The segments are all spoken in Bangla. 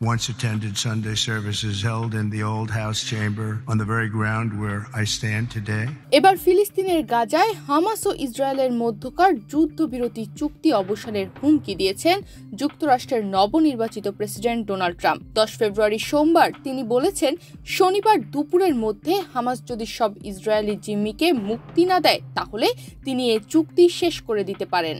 Once attended Sunday services held in the old House chamber on the very ground where I stand today. এবার ফিলিস্তিনের গাজায় হামাস ও ইসরায়েলের মধ্যকার যুদ্ধবিরতি চুক্তি অবসানের হুমকি দিয়েছেন যুক্তরাষ্ট্রের নবনির্বাচিত প্রেসিডেন্ট ডোনাল্ড ট্রাম্প। 10 ফেব্রুয়ারি সোমবার তিনি বলেছেন, শনিবার দুপুরের মধ্যে হামাস যদি সব ইসরায়েলি জিম্মিকে মুক্তি না দেয় তাহলে তিনি এই চুক্তি শেষ করে দিতে পারেন।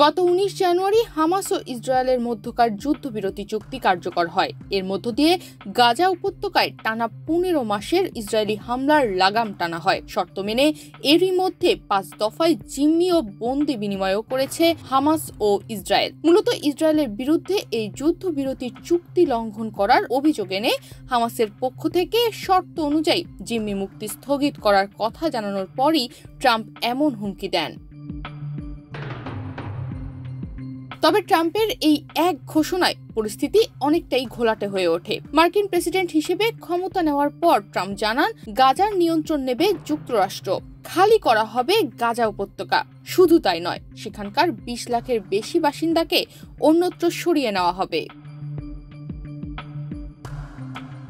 গত 19 জানুয়ারি হামাস ও ইসরায়েলের মধ্যকার যুদ্ধবিরতি চুক্তি কার্যকর হয়। এর মধ্য দিয়ে গাজা উপত্যকায় টানা 15 মাসের ইসরায়েলি হামলার লাগাম টানা হয়। শর্ত মেনে এরই মধ্যে 5 দফায় জিম্মি ও বন্দি বিনিময়ও করেছে হামাস ও ইসরায়েল। মূলত ইসরায়েলের বিরুদ্ধে এই যুদ্ধবিরতি চুক্তি লঙ্ঘন করার অভিযোগ এনে হামাসের পক্ষ থেকে শর্ত অনুযায়ী জিম্মি মুক্তি স্থগিত করার কথা জানানোর পরই ট্রাম্প এমন হুমকি দেন। তবে ট্রাম্পের এই এক ঘোষণায় পরিস্থিতি অনেকটাই ঘোলাটে হয়ে ওঠে। মার্কিন প্রেসিডেন্ট হিসেবে ক্ষমতা নেওয়ার পর ট্রাম্প জানান, গাজার নিয়ন্ত্রণ নেবে যুক্তরাষ্ট্র, খালি করা হবে গাজা উপত্যকা। শুধু তাই নয়, সেখানকার 20 লাখের বেশি বাসিন্দাকে অন্যত্র সরিয়ে নেওয়া হবে।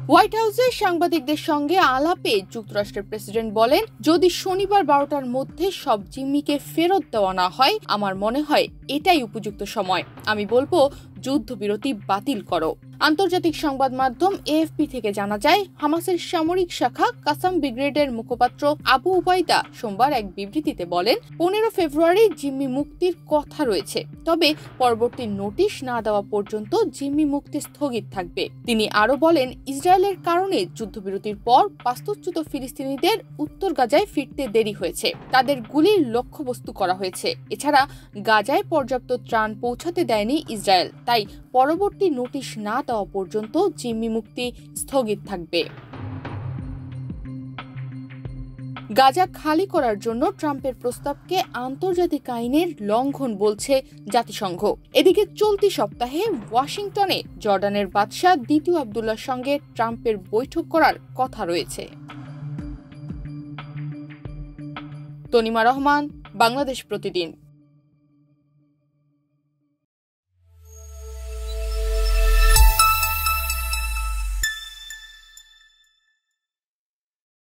হোয়াইট হাউসে সাংবাদিকদের সঙ্গে আলাপে যুক্তরাষ্ট্রের প্রেসিডেন্ট বলেন, যদি শনিবার 12টার মধ্যে সব জিম্মিকে ফেরত দেওয়া না হয়, আমার মনে হয় এটাই উপযুক্ত সময়। আমি বলবো, যুদ্ধবিরতি বাতিল করো। আন্তর্জাতিক সংবাদ মাধ্যম এএফপি থেকে জানা যায়, হামাসের সামরিক শাখা কাসাম ব্রিগেডের মুখপাত্র আবু উবাইদা সোমবার এক বিবৃতিতে বলেন, 15 ফেব্রুয়ারি জিম্মি মুক্তির কথা রয়েছে, তবে পরবর্তী নোটিশ না দেওয়া পর্যন্ত জিম্মি মুক্তি স্থগিত থাকবে। তিনি আরও বলেন, ইসরায়েলের কারণে যুদ্ধবিরতির পর বাস্তুচ্যুত ফিলিস্তিনিদের উত্তর গাজায় ফিরতে দেরি হয়েছে, তাদের গুলির লক্ষ্যবস্তু করা হয়েছে। এছাড়া গাজায় পর্যাপ্ত ত্রাণ পৌঁছাতে দেয়নি ইসরায়েল, তাই পরবর্তী নোটিশ না দেওয়া পর্যন্ত জিম্মি মুক্তি স্থগিত থাকবে। গাজা খালি করার জন্য ট্রাম্পের প্রস্তাবকে আন্তর্জাতিক আইনের লঙ্ঘন বলছে জাতিসংঘ। এদিকে চলতি সপ্তাহে ওয়াশিংটনে জর্ডানের বাদশাহ দ্বিতীয় আব্দুল্লাহর সঙ্গে ট্রাম্পের বৈঠক করার কথা রয়েছে। তনিমা রহমান, বাংলাদেশ প্রতিদিন।